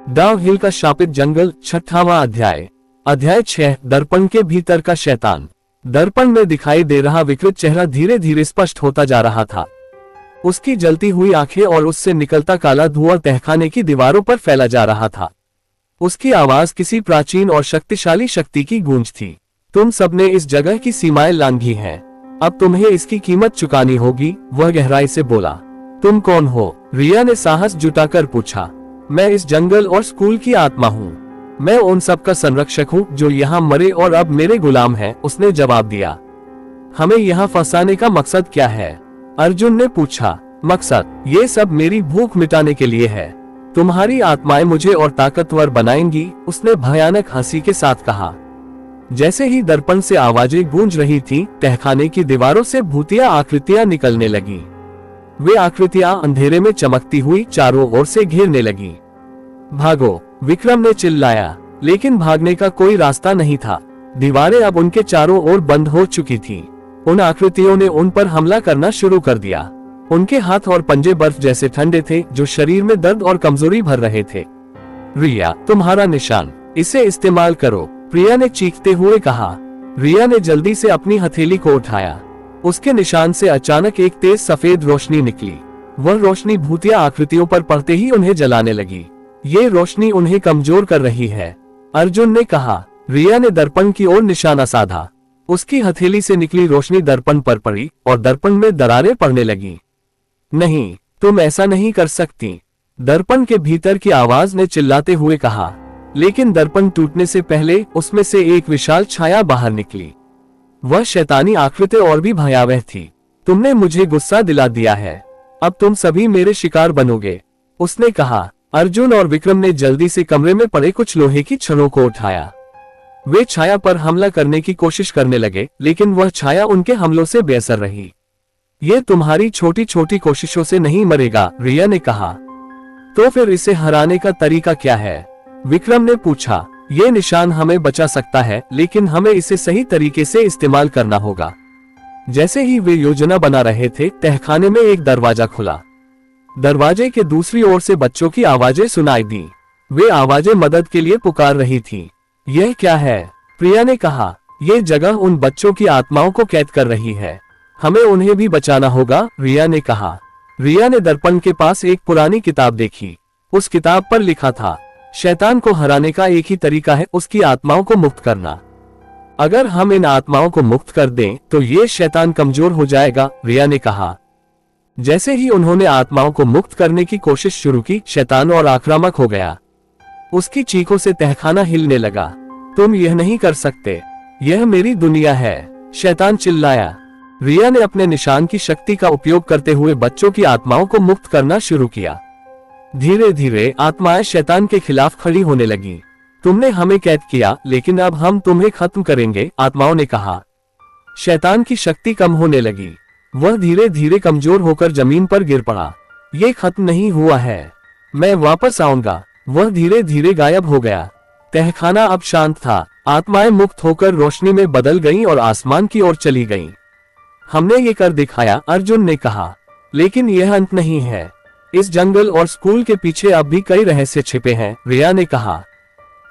Downhill का शापित जंगल, 6वां अध्याय। अध्याय 6, दर्पण के भीतर का शैतान। दर्पण में दिखाई दे रहा विकृत चेहरा धीरे धीरे स्पष्ट होता जा रहा था। उसकी जलती हुई आंखें और उससे निकलता काला धुआं तहखाने की दीवारों पर फैला जा रहा था। उसकी आवाज किसी प्राचीन और शक्तिशाली शक्ति की गूंज थी। तुम सबने इस जगह की सीमाएं लांघी हैं, अब तुम्हें इसकी कीमत चुकानी होगी, वह गहराई से बोला। तुम कौन हो? रिया ने साहस जुटाकर पूछा। मैं इस जंगल और स्कूल की आत्मा हूँ। मैं उन सब का संरक्षक हूँ जो यहाँ मरे और अब मेरे गुलाम हैं, उसने जवाब दिया। हमें यहाँ फंसाने का मकसद क्या है? अर्जुन ने पूछा। मकसद? ये सब मेरी भूख मिटाने के लिए है। तुम्हारी आत्माएं मुझे और ताकतवर बनाएंगी, उसने भयानक हंसी के साथ कहा। जैसे ही दर्पण से आवाजें गूंज रही थीं, तहखाने की दीवारों से भूतिया आकृतियां निकलने लगीं। वे आकृतियां अंधेरे में चमकती हुई चारों ओर से घेरने लगीं। भागो, विक्रम ने चिल्लाया, लेकिन भागने का कोई रास्ता नहीं था। दीवारें अब उनके चारों ओर बंद हो चुकी थीं। उन आकृतियों ने उन पर हमला करना शुरू कर दिया। उनके हाथ और पंजे बर्फ जैसे ठंडे थे, जो शरीर में दर्द और कमजोरी भर रहे थे। रिया, तुम्हारा निशान, इसे इस्तेमाल करो, प्रिया ने चीखते हुए कहा। रिया ने जल्दी से अपनी हथेली को उठाया। उसके निशान से अचानक एक तेज सफेद रोशनी निकली। वह रोशनी भूतिया आकृतियों पर पड़ते ही उन्हें जलाने लगी। ये रोशनी उन्हें कमजोर कर रही है, अर्जुन ने कहा। रिया ने दर्पण की ओर निशाना साधा। उसकी हथेली से निकली रोशनी दर्पण पर पड़ी और दर्पण में दरारें पड़ने लगी। नहीं, तुम ऐसा नहीं कर सकती, दर्पण के भीतर की आवाज ने चिल्लाते हुए कहा। लेकिन दर्पण टूटने से पहले उसमें से एक विशाल छाया बाहर निकली। वह शैतानी आकृति और भी भयावह थी। तुमने मुझे गुस्सा दिला दिया है, अब तुम सभी मेरे शिकार बनोगे, उसने कहा। अर्जुन और विक्रम ने जल्दी से कमरे में पड़े कुछ लोहे की छड़ों को उठाया। वे छाया पर हमला करने की कोशिश करने लगे, लेकिन वह छाया उनके हमलों से बेअसर रही। ये तुम्हारी छोटी छोटी कोशिशों से नहीं मरेगा, रिया ने कहा। तो फिर इसे हराने का तरीका क्या है? विक्रम ने पूछा। ये निशान हमें बचा सकता है, लेकिन हमें इसे सही तरीके से इस्तेमाल करना होगा। जैसे ही वे योजना बना रहे थे, तहखाने में एक दरवाजा खुला। दरवाजे के दूसरी ओर से बच्चों की आवाजें सुनाई दी। वे आवाजें मदद के लिए पुकार रही थीं। यह क्या है? प्रिया ने कहा। यह जगह उन बच्चों की आत्माओं को कैद कर रही है, हमें उन्हें भी बचाना होगा, रिया ने कहा। रिया ने दर्पण के पास एक पुरानी किताब देखी। उस किताब पर लिखा था, शैतान को हराने का एक ही तरीका है, उसकी आत्माओं को मुक्त करना। अगर हम इन आत्माओं को मुक्त कर दें तो ये शैतान कमजोर हो जाएगा, रिया ने कहा। जैसे ही उन्होंने आत्माओं को मुक्त करने की कोशिश शुरू की, शैतान और आक्रामक हो गया। उसकी चीखों से तहखाना हिलने लगा। तुम यह नहीं कर सकते, यह मेरी दुनिया है, शैतान चिल्लाया। रिया ने अपने निशान की शक्ति का उपयोग करते हुए बच्चों की आत्माओं को मुक्त करना शुरू किया। धीरे धीरे आत्माएं शैतान के खिलाफ खड़ी होने लगी। तुमने हमें कैद किया, लेकिन अब हम तुम्हें खत्म करेंगे, आत्माओं ने कहा। शैतान की शक्ति कम होने लगी। वह धीरे धीरे कमजोर होकर जमीन पर गिर पड़ा। ये खत्म नहीं हुआ है, मैं वापस आऊंगा। वह धीरे धीरे गायब हो गया। तहखाना अब शांत था। आत्माएं मुक्त होकर रोशनी में बदल गईं और आसमान की ओर चली गईं। हमने ये कर दिखाया, अर्जुन ने कहा, लेकिन यह अंत नहीं है। इस जंगल और स्कूल के पीछे अब भी कई रहस्य छिपे हैं, रिया ने कहा।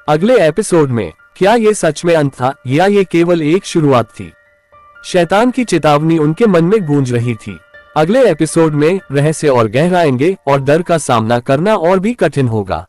अगले एपिसोड में क्या ये सच में अंत था या ये केवल एक शुरुआत थी? शैतान की चेतावनी उनके मन में गूंज रही थी। अगले एपिसोड में रहस्य और गहराएंगे और डर का सामना करना और भी कठिन होगा।